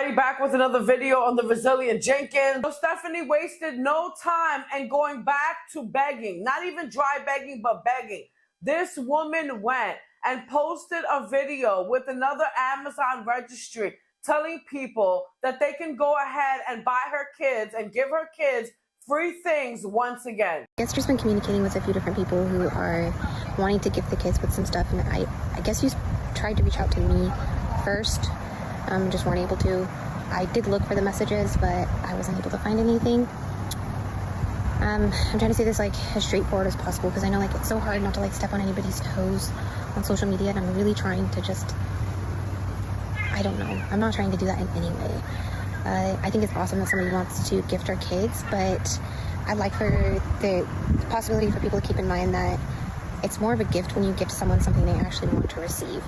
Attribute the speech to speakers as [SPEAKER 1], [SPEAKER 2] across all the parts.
[SPEAKER 1] everybody, back with another video on the resilient Jenkins. So Stephanie wasted no time in going back to begging, not even dry begging, but begging. This woman went and posted a video with another Amazon registry telling people that they can go ahead and buy her kids and give her kids free things once again.
[SPEAKER 2] I guess just been communicating with a few different people who are wanting to gift the kids with some stuff, and I guess you tried to reach out to me first. Just weren't able to. I did look for the messages, but I wasn't able to find anything. I'm trying to say this like as straightforward as possible because I know like it's so hard not to like step on anybody's toes on social media, and I'm really trying to just, I don't know, I'm not trying to do that in any way. I think it's awesome that somebody wants to gift our kids, but I'd like for the possibility for people to keep in mind that it's more of a gift when you gift someone something they actually want to receive.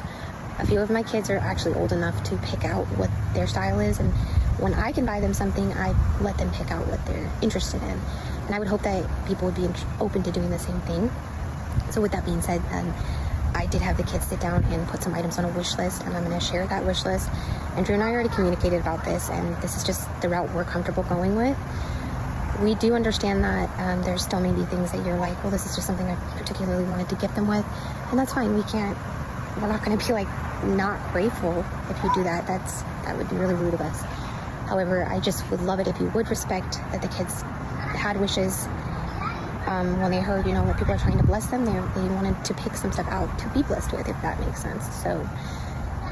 [SPEAKER 2] A few of my kids are actually old enough to pick out what their style is, and when I can buy them something, I let them pick out what they're interested in. And I would hope that people would be open to doing the same thing. So with that being said, I did have the kids sit down and put some items on a wish list, and I'm going to share that wish list. And Drew and I already communicated about this, and this is just the route we're comfortable going with. We do understand that there's still maybe things that you're like, well, this is just something I particularly wanted to gift them with, and that's fine. We're not going to be like not grateful if you do that. That would be really rude of us. However, I just would love it if you would respect that the kids had wishes. When they heard, what people are trying to bless them, they wanted to pick some stuff out to be blessed with, if that makes sense. So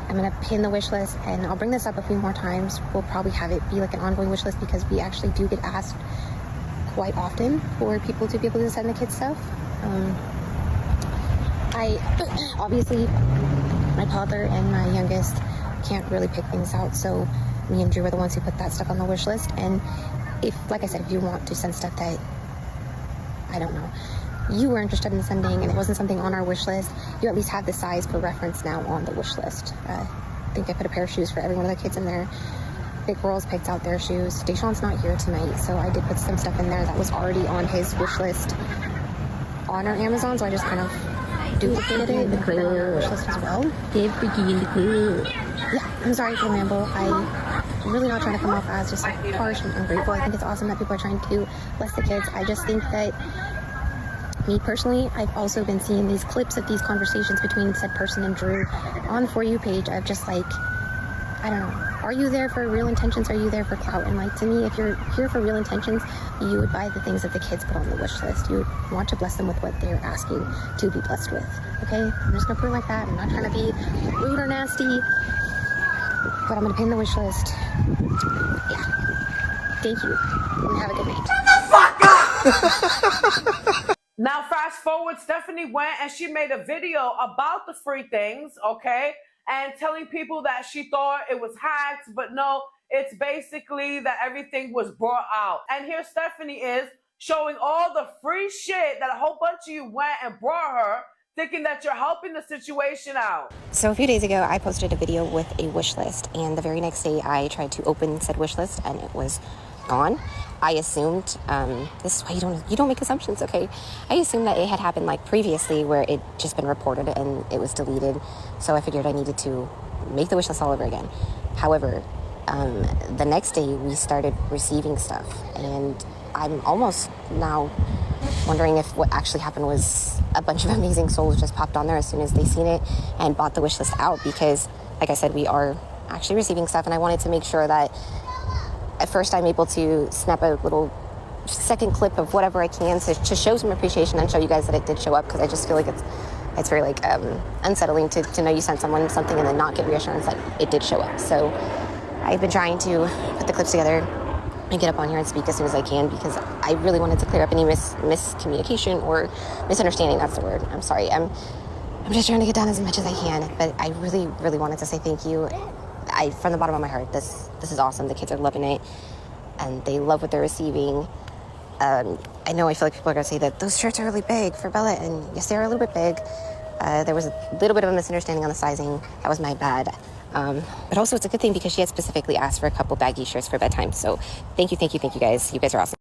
[SPEAKER 2] I'm going to pin the wish list, and I'll bring this up a few more times. We'll probably have it be like an ongoing wish list because we actually do get asked quite often for people to be able to send the kids stuff. Obviously, my toddler and my youngest can't really pick things out, so me and Drew were the ones who put that stuff on the wish list. And if, like I said, if you want to send stuff that, I don't know, you were interested in sending and it wasn't something on our wish list, you at least have the size for reference now on the wish list. I think I put a pair of shoes for every one of the kids in there. Big girls picked out their shoes. Deshaun's not here tonight, so I did put some stuff in there that was already on his wish list on our Amazon, so I just kind of duplicated it and put it on our wish list as well. Yeah, I'm sorry for the ramble. I'm really not trying to come off as just like harsh and ungrateful. I think it's awesome that people are trying to bless the kids. I just think that, me personally, I've also been seeing these clips of these conversations between said person and Drew on the For You page of just like, I don't know, are you there for real intentions? Are you there for clout? And like, to me, if you're here for real intentions, you would buy the things that the kids put on the wish list. You would want to bless them with what they're asking to be blessed with. Okay, I'm just gonna put it like that. I'm not trying to be rude or nasty, but I'm gonna pin the wish list. Yeah, thank you, and have a good night.
[SPEAKER 1] Shut the fuck up! Now fast forward, Stephanie went and she made a video about the free things, okay? And telling people that she thought it was hacked, but no, it's basically that everything was brought out. And here Stephanie is showing all the free shit that a whole bunch of you went and brought her, thinking that you're helping the situation out.
[SPEAKER 2] So a few days ago, I posted a video with a wish list, and the very next day I tried to open said wish list and it was gone. I assumed, this is why you don't make assumptions, okay? I assumed that it had happened like previously where it just been reported and it was deleted. So I figured I needed to make the wish list all over again. However, the next day we started receiving stuff, and I'm almost now wondering if what actually happened was a bunch of amazing souls just popped on there as soon as they seen it and bought the wish list out, because like I said, we are actually receiving stuff, and I wanted to make sure that at first I'm able to snap a little second clip of whatever I can to show some appreciation and show you guys that it did show up, because I just feel like it's very like unsettling to know you sent someone something and then not get reassurance that it did show up. So I've been trying to put the clips together and get up on here and speak as soon as I can, because I really wanted to clear up any miscommunication or misunderstanding. That's the word. I'm sorry. I'm just trying to get done as much as I can, but I really, really wanted to say thank you. From the bottom of my heart, this is awesome. The kids are loving it, and they love what they're receiving. I know I feel like people are going to say that those shirts are really big for Bella, and yes, they are a little bit big. There was a little bit of a misunderstanding on the sizing. That was my bad. But also it's a good thing because she had specifically asked for a couple baggy shirts for bedtime. So thank you guys. You guys are awesome.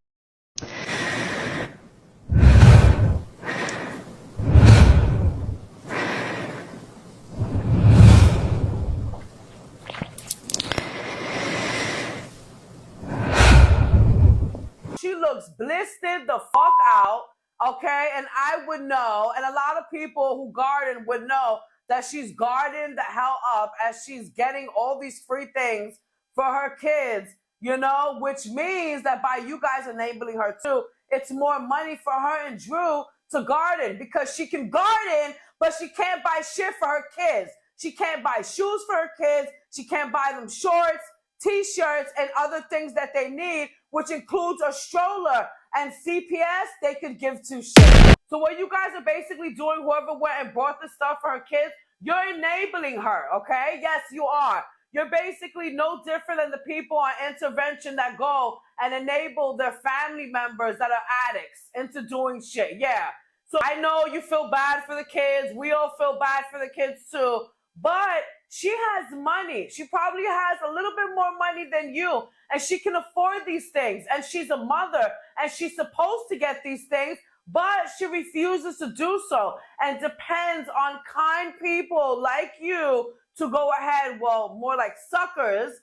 [SPEAKER 1] she looks blistered the fuck out, okay? And I would know, and a lot of people who garden would know that she's guarding the hell up as she's getting all these free things for her kids, you know, which means that by you guys enabling her too, it's more money for her and Drew to garden, because she can garden, but she can't buy shit for her kids. She can't buy shoes for her kids. She can't buy them shorts, t-shirts, and other things that they need, which includes a stroller and CPS they could give to shit. So what you guys are basically doing, whoever went and bought the stuff for her kids, you're enabling her, okay? Yes, you are. You're basically no different than the people on intervention that go and enable their family members that are addicts into doing shit. Yeah. So I know you feel bad for the kids. We all feel bad for the kids too. But she has money. She probably has a little bit more money than you, and she can afford these things. And she's a mother, and she's supposed to get these things, but she refuses to do so and depends on kind people like you to go ahead, well, more like suckers,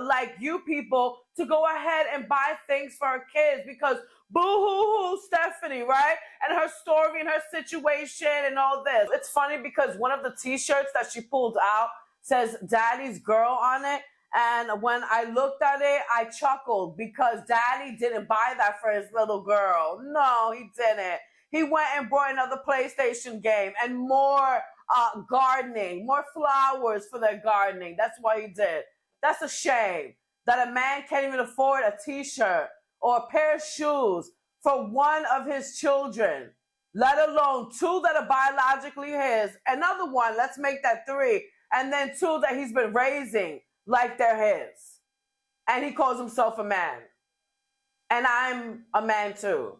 [SPEAKER 1] like you people, to go ahead and buy things for her kids, because boo-hoo-hoo Stephanie, right? And her story and her situation and all this. It's funny because one of the t-shirts that she pulled out says Daddy's Girl on it. And when I looked at it, I chuckled because Daddy didn't buy that for his little girl. No, he didn't. He went and brought another PlayStation game and more gardening, more flowers for their gardening. That's what he did. That's a shame that a man can't even afford a t-shirt or a pair of shoes for one of his children, let alone two that are biologically his, another one, let's make that three, and then two that he's been raising like they're his. And he calls himself a man. And I'm a man too.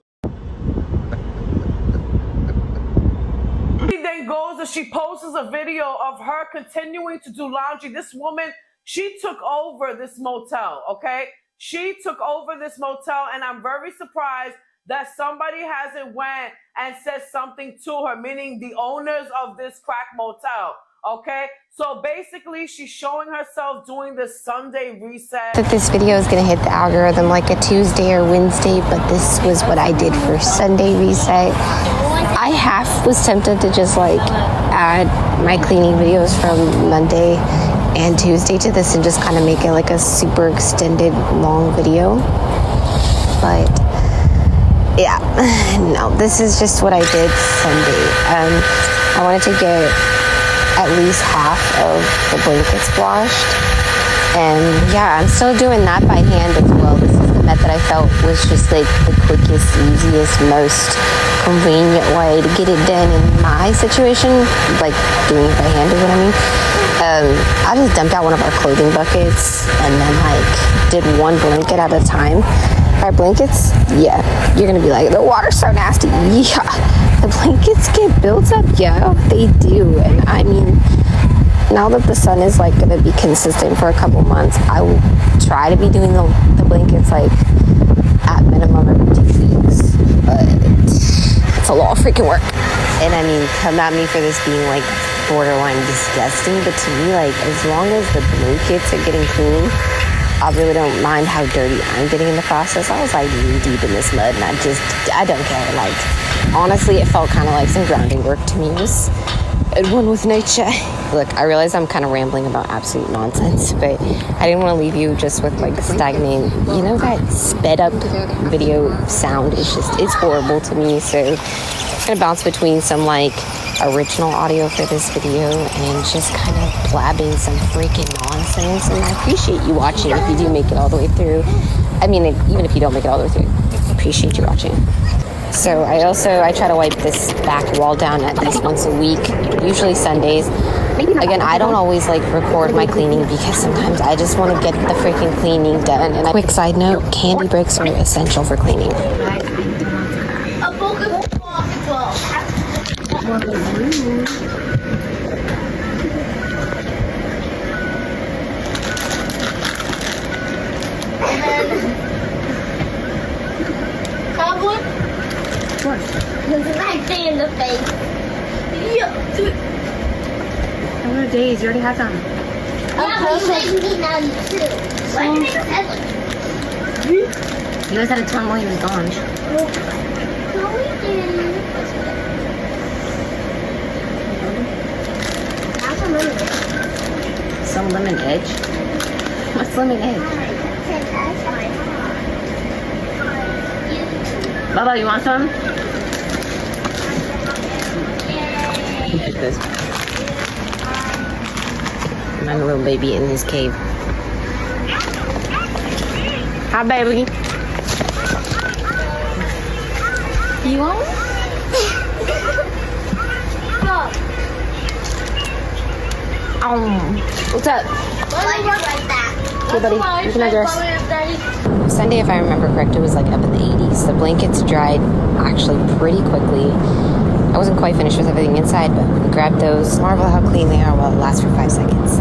[SPEAKER 1] She then goes and she posts a video of her continuing to do laundry. This woman, she took over this motel, okay? She took over this motel, and I'm very surprised that somebody hasn't went and said something to her, meaning the owners of this crack motel, okay? So basically, she's showing herself doing this Sunday reset.
[SPEAKER 2] That this video is going to hit the algorithm like a Tuesday or Wednesday, but this was what I did for Sunday reset. I half was tempted to just like add my cleaning videos from Monday and Tuesday to this and just kind of make it like a super extended long video, but yeah, no, this is just what I did Sunday. I wanted to get at least half of the blankets washed, and yeah, I'm still doing that by hand as well. This is the method I felt was just like the quickest, easiest, most convenient way to get it done in my situation, like doing it by hand is what I mean. I just dumped out one of our clothing buckets and then like did one blanket at a time. Our blankets, yeah, you're gonna be like, the water's so nasty. Yeah, the blankets get built up. Yeah, they do. And I mean, now that the sun is like gonna be consistent for a couple months, I will try to be doing the blankets like at minimum every 2 weeks, but it's a lot of freaking work. And I mean, come at me for this being like borderline disgusting, but to me, like, as long as the blankets are getting clean, I really don't mind how dirty I'm getting in the process. I was like knee deep in this mud, and I don't care. Like, honestly, it felt kind of like some grounding work to me. It was at one with nature. Look, I realize I'm kind of rambling about absolute nonsense, but I didn't want to leave you just with like stagnating. You know, that sped up video sound is just, it's horrible to me. So I'm gonna bounce between some like original audio for this video and just kind of blabbing some freaking nonsense. And I appreciate you watching if you do make it all the way through. I mean, even if you don't make it all the way through, I appreciate you watching. So I try to wipe this back wall down at least once a week, usually Sundays. Again, I don't always like record my cleaning because sometimes I just want to get the freaking cleaning done. And quick side note, candy bricks are essential for cleaning.
[SPEAKER 3] Right in the face. Yeah, dude.
[SPEAKER 2] How many days? You already had some.
[SPEAKER 3] Yeah, but you made me 92.
[SPEAKER 2] You guys had a ton while he was gone.
[SPEAKER 3] No, we didn't. That's a lemon.
[SPEAKER 2] Some lemon edge? What's lemon edge? Bubba, you want some? Look at this. My little baby in his cave. Hi, baby. You want one? What's up? Hey, buddy. You can undress. Sunday, if I remember correct, it was like up in the 80s. The blankets dried actually pretty quickly. I wasn't quite finished with everything inside, but we grabbed those. Marvel how clean they are while it lasts for 5 seconds.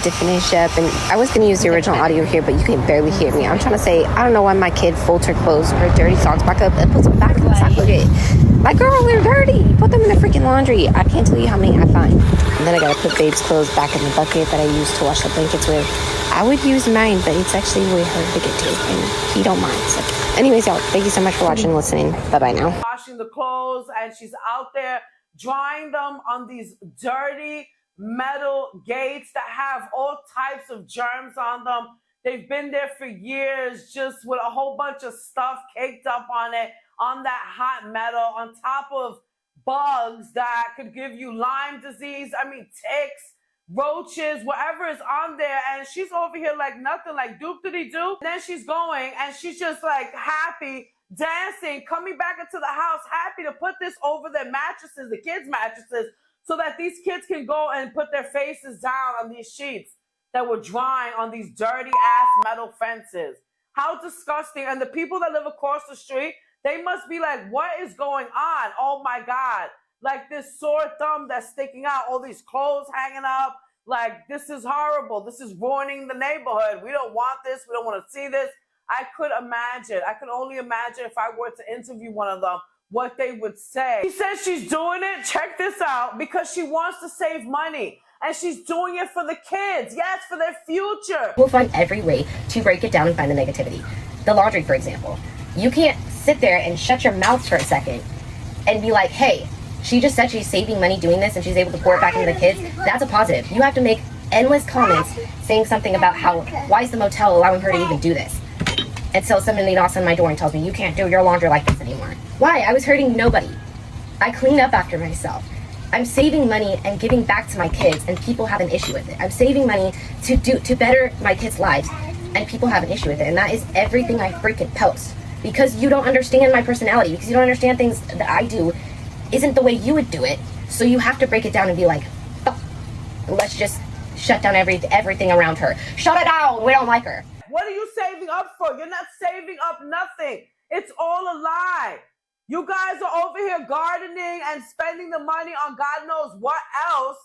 [SPEAKER 2] To finish up, and I was going to use the original audio here, but you can barely hear me. I'm trying to say, I don't know why my kid folds her clothes, her dirty socks back up and puts them back in the sock bucket. Like, girl, they're dirty. Put them in the freaking laundry. I can't tell you how many I find. And then I got to put babe's clothes back in the bucket that I used to wash the blankets with. I would use mine, but it's actually way harder to get to, and he don't mind. So, anyways, y'all, thank you so much for watching and listening. Bye-bye now.
[SPEAKER 1] Washing the clothes, and she's out there drying them on these dirty metal gates that have all types of germs on them. They've been there for years, just with a whole bunch of stuff caked up on it, on that hot metal, on top of bugs that could give you Lyme disease. I mean, ticks, roaches, whatever is on there. And she's over here like nothing, like doop-diddy-doo. Then she's going, and she's just like happy, dancing, coming back into the house, happy to put this over their mattresses, the kids' mattresses, so that these kids can go and put their faces down on these sheets that were drying on these dirty ass metal fences. How disgusting. And the people that live across the street, they must be like, what is going on? Oh my God. Like this sore thumb that's sticking out, all these clothes hanging up. Like, this is horrible. This is ruining the neighborhood. We don't want this. We don't want to see this. I could imagine. I could only imagine if I were to interview one of them, what they would say. She says she's doing it, check this out, because she wants to save money. And she's doing it for the kids. Yes, for their future.
[SPEAKER 4] We'll find every way to break it down and find the negativity. The laundry, for example. You can't sit there and shut your mouth for a second and be like, hey, she just said she's saving money doing this and she's able to pour it back into the kids. That's a positive. You have to make endless comments saying something about how, why is the motel allowing her to even do this? And so somebody knocks on my door and tells me, you can't do your laundry like this anymore. Why? I was hurting nobody. I clean up after myself. I'm saving money and giving back to my kids, and people have an issue with it. I'm saving money to better my kids' lives, and people have an issue with it. And that is everything I freaking post. Because you don't understand my personality, because you don't understand things that I do isn't the way you would do it. So you have to break it down and be like, oh, let's just shut down everything around her. Shut it down. We don't like her.
[SPEAKER 1] What are you saving up for? You're not saving up nothing. It's all a lie. You guys are over here gardening and spending the money on God knows what else,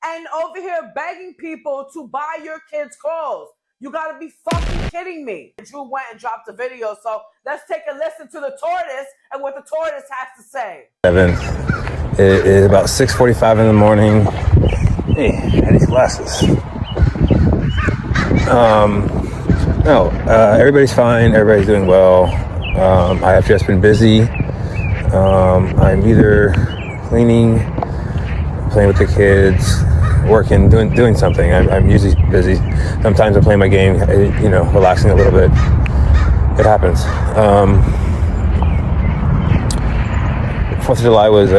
[SPEAKER 1] and over here begging people to buy your kids' clothes. You gotta be fucking kidding me. Drew went and dropped a video, so let's take a listen to the tortoise and what the tortoise has to say.
[SPEAKER 5] It is about 6:45 in the morning. Hey, I had these glasses. Everybody's fine. Everybody's doing well. I have just been busy. I'm either cleaning, playing with the kids, working, doing something. I'm usually busy. Sometimes I'm playing my game, relaxing a little bit. It happens. 4th of July was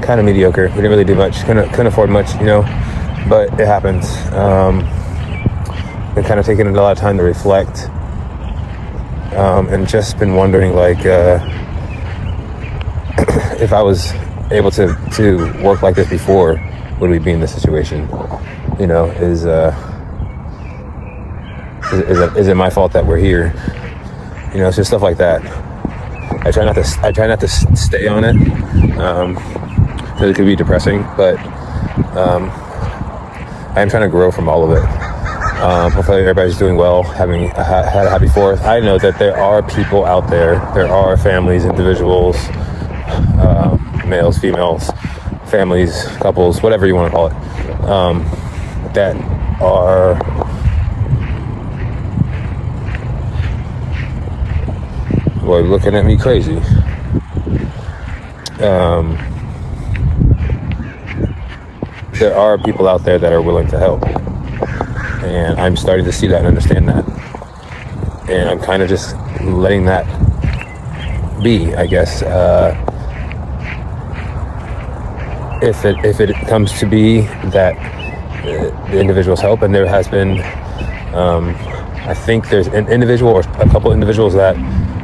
[SPEAKER 5] kind of mediocre. We didn't really do much. Couldn't afford much, but it happens. Been kind of taking a lot of time to reflect, and just been wondering, if I was able to work like this before, would we be in this situation? Is it my fault that we're here? It's just stuff like that. I try not to stay on it, because it could be depressing. But I am trying to grow from all of it. Hopefully everybody's doing well, having had a happy 4th. I know that there are people out there, there are families, individuals, males, females, families, couples, whatever you want to call it, that are looking at me crazy. There are people out there that are willing to help, and I'm starting to see that and understand that, and I'm kind of just letting that be, I guess. If it comes to be that the individuals help, and there has been, I think there's an individual or a couple individuals that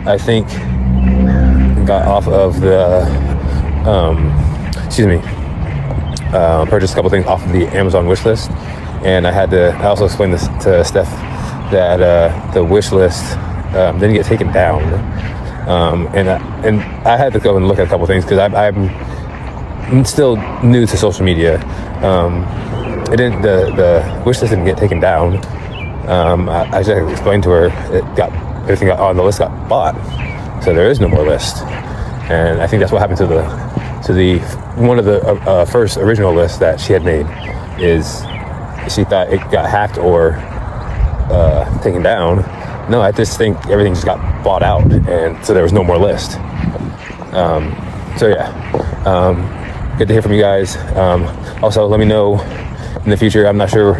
[SPEAKER 5] I think got off of the, purchased a couple things off of the Amazon wish list, and I also explained this to Steph that the wish list didn't get taken down, and I had to go and look at a couple things because I'm still new to social media. The wish list didn't get taken down. I just explained to her everything on the list got bought, so there is no more list. And I think that's what happened to the one of the first original lists that she had made, is she thought it got hacked or taken down. No, I just think everything just got bought out, and so there was no more list. So yeah, good to hear from you guys. Also, let me know in the future. I'm not sure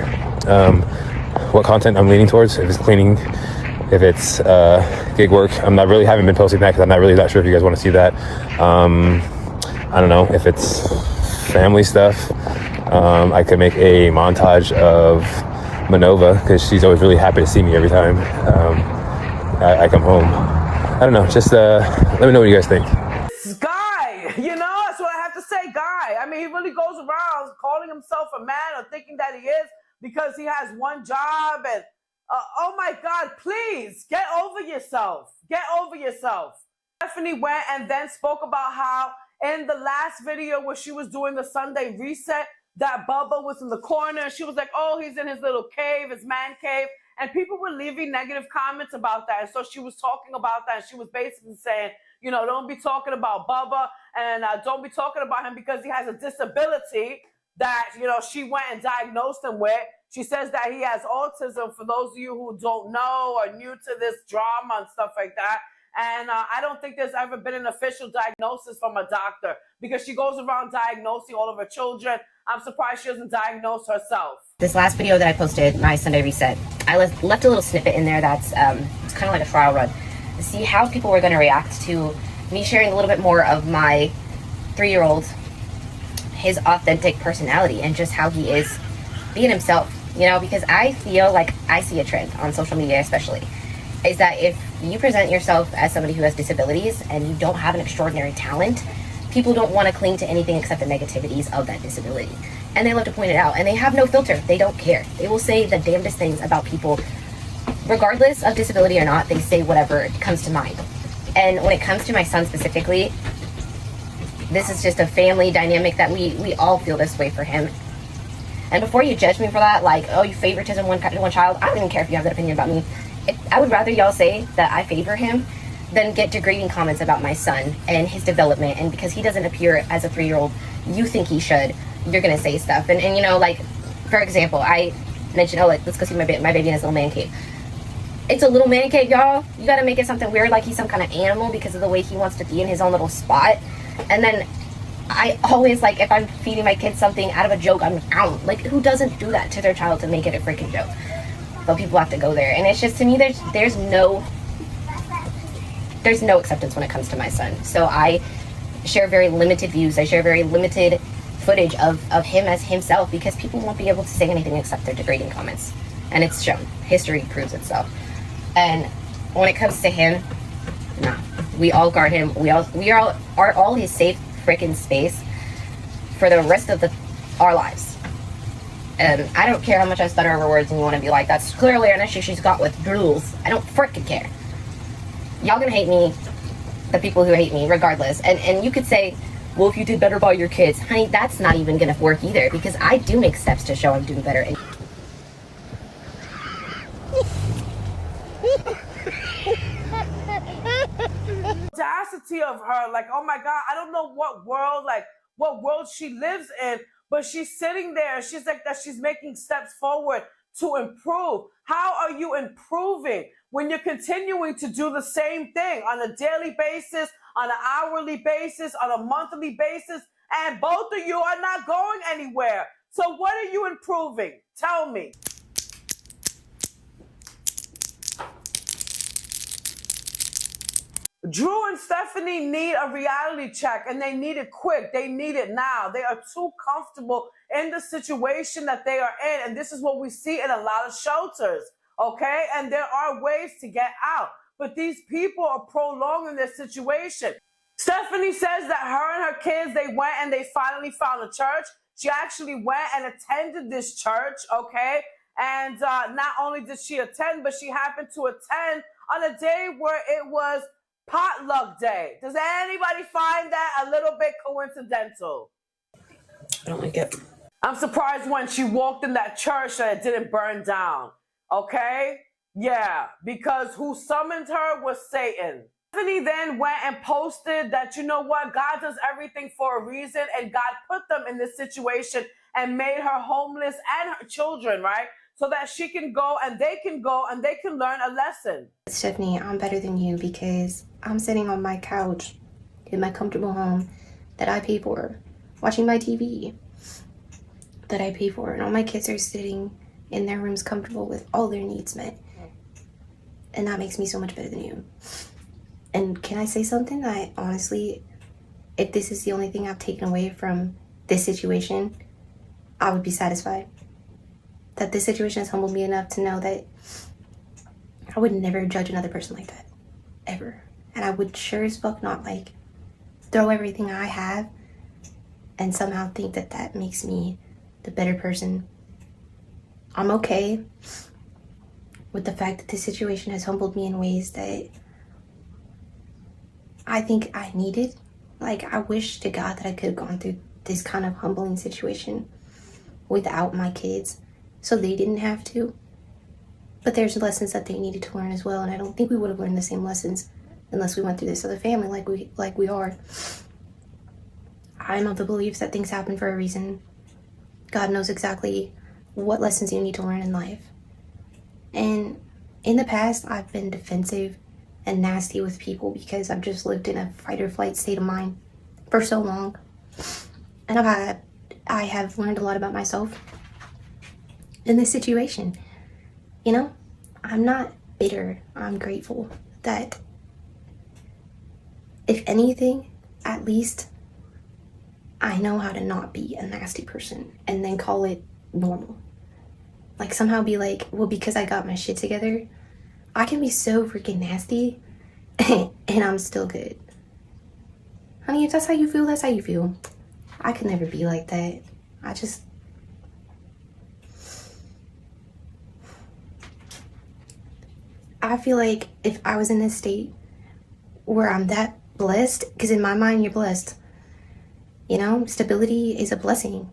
[SPEAKER 5] what content I'm leaning towards. If it's cleaning, if it's gig work. Haven't been posting that because I'm not really that sure if you guys want to see that. I don't know if it's family stuff. I could make a montage of Manova because she's always really happy to see me every time I come home. I don't know. Just let me know what you guys think.
[SPEAKER 1] This guy, that's what I have to say, guy. I mean, he really goes around calling himself a man or thinking that he is because he has one job. And oh my God, please get over yourself. Get over yourself. Stephanie went and then spoke about how in the last video where she was doing the Sunday reset, that Bubba was in the corner. She was like, oh, he's in his little cave, his man cave. And people were leaving negative comments about that. And so she was talking about that. And she was basically saying, don't be talking about Bubba, and don't be talking about him because he has a disability that, she went and diagnosed him with. She says that he has autism, for those of you who don't know or new to this drama and stuff like that. And I don't think there's ever been an official diagnosis from a doctor, because she goes around diagnosing all of her children. I'm surprised she doesn't diagnose herself.
[SPEAKER 4] This last video that I posted, my Sunday reset, I left a little snippet in there that's it's kind of like a trial run to see how people were going to react to me sharing a little bit more of my 3-year-old, his authentic personality, and just how he is being himself, because I feel like I see a trend on social media especially, is that if you present yourself as somebody who has disabilities and you don't have an extraordinary talent, people don't want to cling to anything except the negativities of that disability. And they love to point it out, and they have no filter. They don't care. They will say the damnedest things about people, regardless of disability or not. They say whatever comes to mind. And when it comes to my son specifically, this is just a family dynamic that we all feel this way for him. And before you judge me for that, like, oh, you favoritism one child, I don't even care if you have that opinion about me. I would rather y'all say that I favor him than get degrading comments about my son and his development. And because he doesn't appear as a 3-year-old you think he should, you're gonna say stuff. And like, for example, I mentioned, oh, let's go see my baby in his little man cave. It's a little man cave, y'all. You gotta make it something weird, like he's some kind of animal because of the way he wants to be in his own little spot. And then I always, like, if I'm feeding my kids something out of a joke, I'm out. Like, who doesn't do that to their child to make it a freaking joke? But people have to go there. And it's just, to me, there's no acceptance when it comes to my son. So I share very limited views. I share very limited footage of him as himself, because people won't be able to say anything except their degrading comments. And it's shown. History proves itself. And when it comes to him, nah. We all guard him. We are all his safe freaking space for the rest of our lives. And I don't care how much I stutter over words and you want to be like, that's clearly an issue she's got with rules. I don't freaking care. Y'all gonna hate me, the people who hate me, regardless. And you could say, well, if you did better by your kids, honey, that's not even gonna work either, because I do make steps to show I'm doing better. And
[SPEAKER 1] audacity of her, like, oh my God, I don't know what world she lives in, but she's sitting there and she's like that she's making steps forward to improve. How are you improving when you're continuing to do the same thing on a daily basis, on an hourly basis, on a monthly basis, and both of you are not going anywhere? So what are you improving? Tell me. Drew and Stephanie need a reality check, and they need it quick. They need it now. They are too comfortable in the situation that they are in, and this is what we see in a lot of shelters, okay? And there are ways to get out, but these people are prolonging their situation. Stephanie says that her and her kids, they went and they finally found a church. She actually went and attended this church, okay? And not only did she attend, but she happened to attend on a day where it was potluck day. Does anybody find that a little bit coincidental?
[SPEAKER 6] I don't like it.
[SPEAKER 1] I'm surprised when she walked in that church that it didn't burn down. Okay? Yeah, because who summoned her was Satan. Stephanie then went and posted that, you know what, God does everything for a reason, and God put them in this situation and made her homeless and her children, right? So that she can go and they can learn a lesson.
[SPEAKER 2] Stephanie, I'm better than you because I'm sitting on my couch in my comfortable home that I pay for, watching my TV that I pay for, and all my kids are sitting in their rooms comfortable with all their needs met. And that makes me so much better than you. And can I say something that honestly, if this is the only thing I've taken away from this situation, I would be satisfied. That this situation has humbled me enough to know that I would never judge another person like that, ever. And I would sure as fuck not like throw everything I have and somehow think that that makes me the better person. I'm okay with the fact that this situation has humbled me in ways that I think I needed. Like, I wish to God that I could have gone through this kind of humbling situation without my kids, so they didn't have to. But there's lessons that they needed to learn as well, and I don't think we would have learned the same lessons unless we went through this other family like we are. I'm of the belief that things happen for a reason. God knows exactly what lessons you need to learn in life. And in the past, I've been defensive and nasty with people because I've just lived in a fight or flight state of mind for so long. And I have learned a lot about myself in this situation. You know, I'm not bitter. I'm grateful that, if anything, at least I know how to not be a nasty person and then call it normal. Like, somehow be like, well, because I got my shit together, I can be so freaking nasty and I'm still good. Honey, if that's how you feel, that's how you feel. I could never be like that. I feel like if I was in this state where I'm that blessed, because in my mind, you're blessed. You know, stability is a blessing.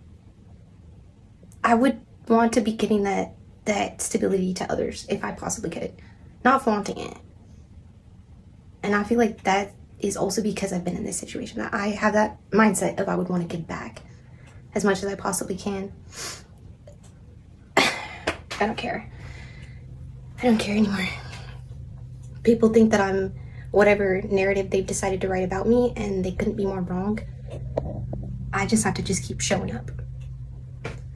[SPEAKER 2] I would want to be giving that stability to others if I possibly could. Not flaunting it. And I feel like that is also because I've been in this situation. I have that mindset of I would want to give back as much as I possibly can. I don't care. I don't care anymore. People think that I'm whatever narrative they've decided to write about me, and they couldn't be more wrong. I just have to just keep showing up.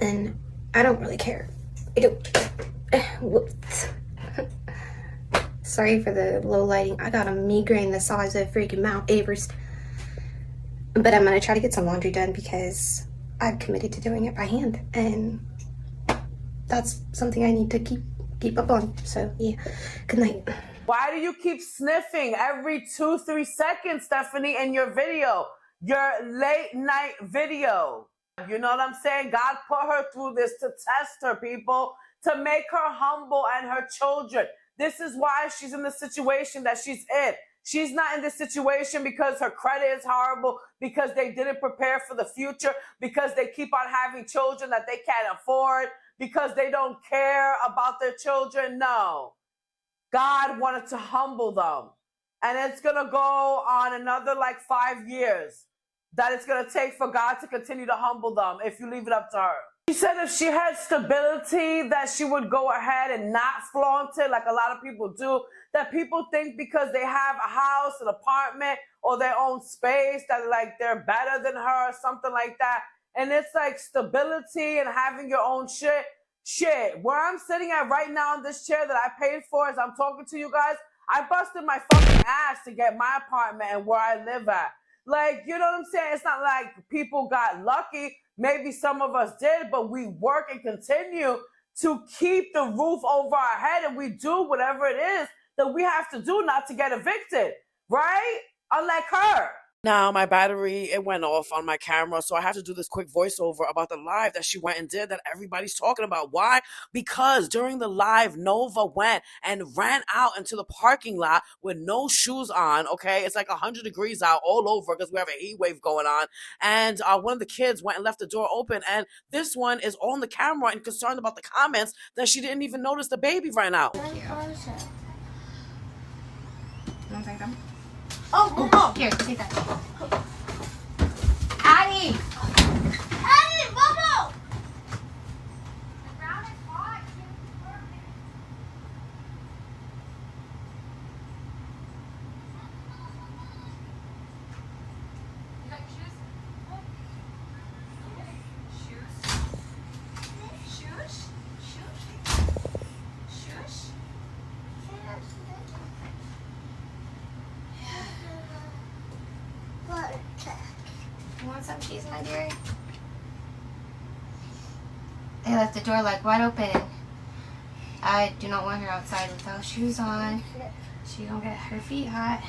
[SPEAKER 2] And I don't really care. I don't. Whoops. Sorry for the low lighting. I got a migraine the size of freaking Mount Everest. But I'm going to try to get some laundry done because I've committed to doing it by hand. And that's something I need to keep up on. So, yeah. Good night.
[SPEAKER 1] Why do you keep sniffing every 2-3 seconds, Stephanie, in your video? Your late night video. You know what I'm saying? God put her through this to test her, people, to make her humble and her children. This is why she's in the situation that she's in. She's not in this situation because her credit is horrible, because they didn't prepare for the future, because they keep on having children that they can't afford, because they don't care about their children. No. God wanted to humble them. And it's going to go on another like 5 years that it's going to take for God to continue to humble them if you leave it up to her. She said if she had stability that she would go ahead and not flaunt it like a lot of people do, that people think because they have a house, an apartment, or their own space that like they're better than her or something like that. And it's like stability and having your own shit. Where I'm sitting at right now in this chair that I paid for as I'm talking to you guys, I busted my fucking ass to get my apartment and where I live at. Like, you know what I'm saying? It's not like people got lucky. Maybe some of us did, but we work and continue to keep the roof over our head, and we do whatever it is that we have to do not to get evicted, right? Unlike her. Now, my battery, it went off on my camera, so I have to do this quick voiceover about the live that she went and did that everybody's talking about. Why? Because during the live, Nova went and ran out into the parking lot with no shoes on, okay? It's like 100 degrees out all over because we have a heat wave going on. And one of the kids went and left the door open, and this one is on the camera and concerned about the comments that she didn't even notice the baby ran out.
[SPEAKER 2] Thank you. You want to take them? Oh, here, take that. Addie!
[SPEAKER 3] Hey, Momo!
[SPEAKER 2] The ground is hot. You got your shoes? Shoes? Shoes? You want some cheese, my dear? They left the door like wide open. I do not want her outside without shoes on. She gonna get her feet hot.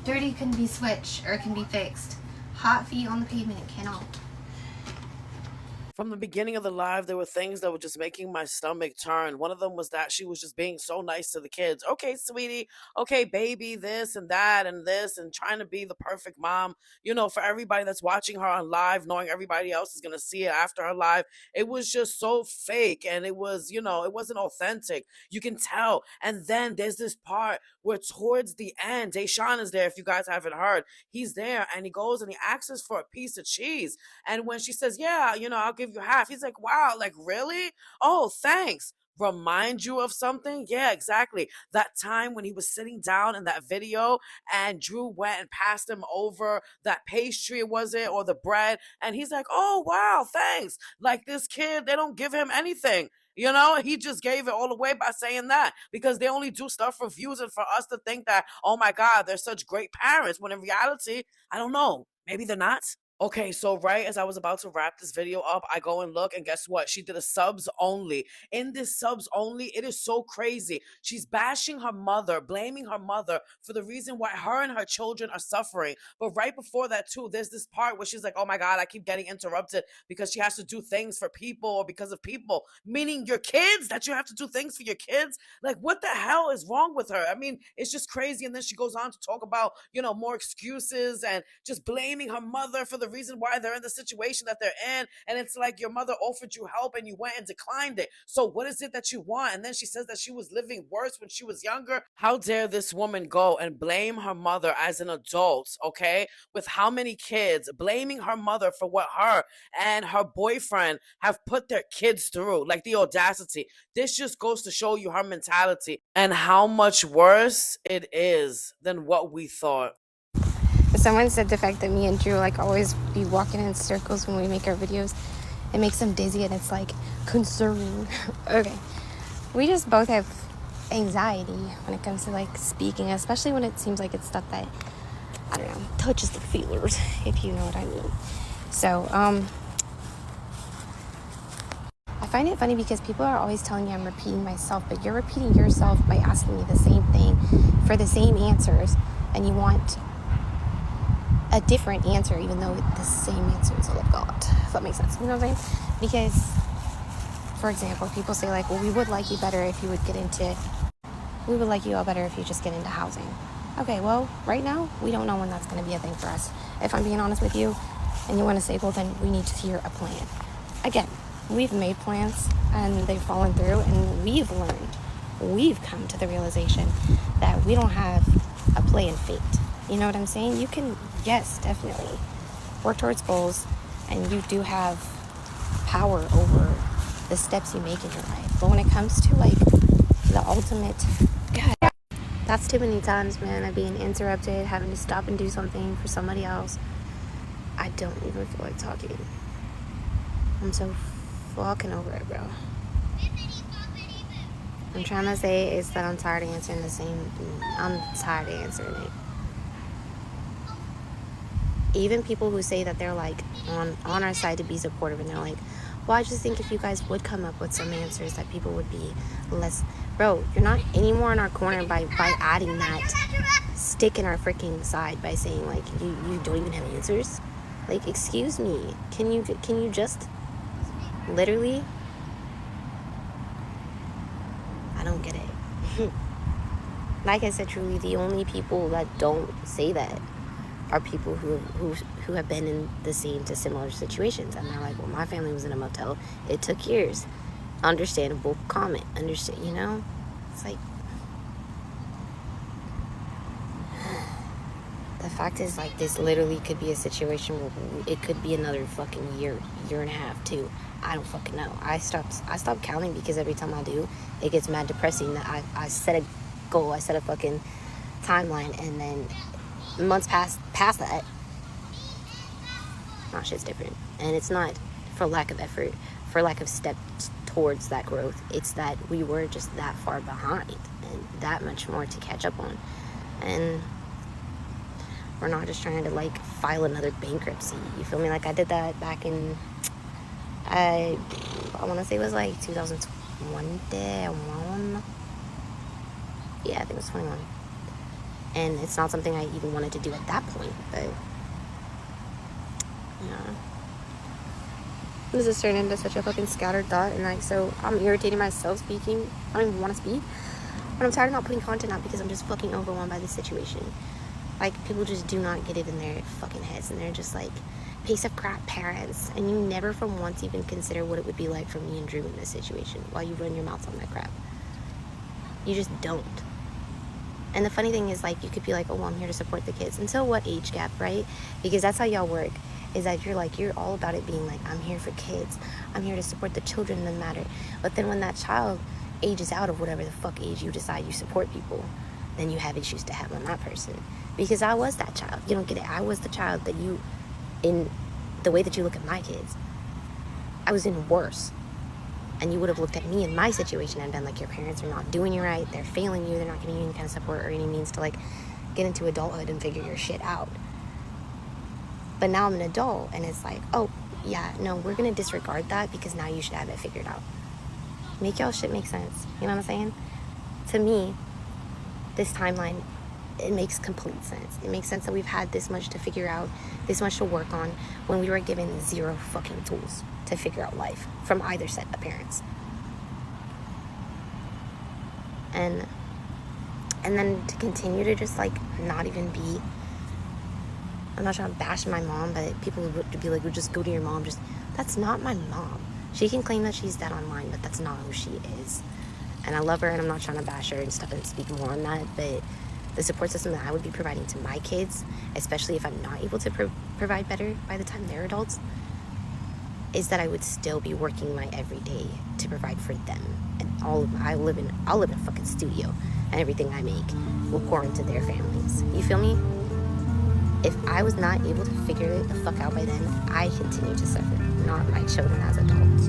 [SPEAKER 2] Dirty can be switched or it can be fixed. Hot feet on the pavement, it cannot.
[SPEAKER 1] From the beginning of the live, there were things that were just making my stomach turn. One of them was that she was just being so nice to the kids. Okay, sweetie. Okay, baby, this and that and this, and trying to be the perfect mom, you know, for everybody that's watching her on live, knowing everybody else is going to see it after her live. It was just so fake, and it was, you know, it wasn't authentic. You can tell. And then there's this part where towards the end, Deshaun is there, if you guys haven't heard. He's there, and he goes and he asks us for a piece of cheese. And when she says, yeah, you know, I'll give you half, he's like, wow, like really? Oh, thanks. Remind you of something? Yeah, exactly. That time when he was sitting down in that video and Drew went and passed him over that pastry, was it, or the bread, and he's like, oh wow, thanks. Like this kid, they don't give him anything. You know, he just gave it all away by saying that because they only do stuff for views and for us to think that, oh my God, they're such great parents, when in reality, I don't know, maybe they're not. Okay, so right as I was about to wrap this video up, I go and look, and guess what? She did a subs only. In this subs only, it is so crazy. She's bashing her mother, blaming her mother for the reason why her and her children are suffering. But right before that too, there's this part where she's like, oh my God, I keep getting interrupted because she has to do things for people or because of people. Meaning your kids, that you have to do things for your kids? Like what the hell is wrong with her? I mean, it's just crazy. And then she goes on to talk about, you know, more excuses and just blaming her mother for the reason why they're in the situation that they're in. And it's like your mother offered you help and you went and declined it. So what is it that you want? And then she says that she was living worse when she was younger. How dare this woman go and blame her mother as an adult, okay? With how many kids, blaming her mother for what her and her boyfriend have put their kids through. Like the audacity. This just goes to show you her mentality and how much worse it is than what we thought.
[SPEAKER 2] Someone said the fact that me and Drew like always be walking in circles when we make our videos, it makes them dizzy, and it's like concerning. Okay, we just both have anxiety when it comes to like speaking, especially when it seems like it's stuff that, I don't know, touches the feelers, if you know what I mean. So I find it funny because people are always telling me I'm repeating myself, but you're repeating yourself by asking me the same thing for the same answers, and you want a different answer, even though the same answer is all I've got. If that makes sense. You know what I'm saying? Because, for example, people say like, well, we would like you better if you would get into we would like you all better if you just get into housing. Okay, well, right now, we don't know when that's going to be a thing for us. If I'm being honest with you, and you want to say, well, then we need to hear a plan. Again, we've made plans, and they've fallen through, and we've learned. We've come to the realization that we don't have a play in fate. You know what I'm saying? You can, yes, definitely work towards goals, and you do have power over the steps you make in your life. But when it comes to, like, the ultimate, God, that's too many times, man, of being interrupted, having to stop and do something for somebody else. I don't even feel like talking. I'm so fucking over it, bro. I'm trying to say is that I'm tired of answering I'm tired of answering it. Even people who say that they're like on our side to be supportive, and they're like, well, I just think if you guys would come up with some answers that people would be less, bro, you're not anymore in our corner by adding that stick in our freaking side by saying like you don't even have answers. Like, excuse me, can you just literally, I don't get it. Like I said, truly, the only people that don't say that are people who have been in the same to similar situations, and they're like, well, my family was in a motel, it took years. Understandable comment, understand, you know? It's like, the fact is, like, this literally could be a situation where it could be another fucking year and a half too. I don't fucking know. I stopped counting, because every time I do, it gets mad depressing that I set a goal, I set a fucking timeline, and then months past that, shit's different. And it's not for lack of effort, for lack of steps towards that growth. It's that we were just that far behind, and that much more to catch up on. And we're not just trying to like file another bankruptcy. You feel me? Like, I did that back in, I want to say it was like 2021. Yeah, I think it was 21. And it's not something I even wanted to do at that point, but yeah. This has turned into such a fucking scattered thought, and like, so I'm irritating myself speaking. I don't even want to speak, but I'm tired of not putting content out because I'm just fucking overwhelmed by this situation. Like, people just do not get it in their fucking heads, and they're just like, piece of crap parents, and you never for once even consider what it would be like for me and Drew in this situation while you run your mouth on that crap. You just don't. And the funny thing is, like, you could be like, oh, well, I'm here to support the kids. Until what age gap, right? Because that's how y'all work. Is that you're all about it being like, I'm here for kids. I'm here to support the children, no matter. But then when that child ages out of whatever the fuck age you decide you support people, then you have issues to have on that person. Because I was that child. You don't get it. I was the child that you, in the way that you look at my kids, I was in worse. And you would have looked at me in my situation and been like, your parents are not doing you right, they're failing you, they're not giving you any kind of support or any means to like get into adulthood and figure your shit out. But now I'm an adult, and it's like, oh yeah, no, we're gonna disregard that because now you should have it figured out. Make y'all shit make sense. You know what I'm saying? To me, this timeline, it makes complete sense. It makes sense that we've had this much to figure out, this much to work on, when we were given zero fucking tools to figure out life from either set of parents. And then to continue to just like not even be, I'm not trying to bash my mom, but people would be like, well, just go to your mom. Just, that's not my mom. She can claim that she's dead online, but that's not who she is. And I love her, and I'm not trying to bash her and stuff and speak more on that, but the support system that I would be providing to my kids, especially if I'm not able to provide better by the time they're adults, is that I would still be working my every day to provide for them. And I'll live in a fucking studio, and everything I make will pour into their families. You feel me? If I was not able to figure it the fuck out by then, I continue to suffer, not my children as adults.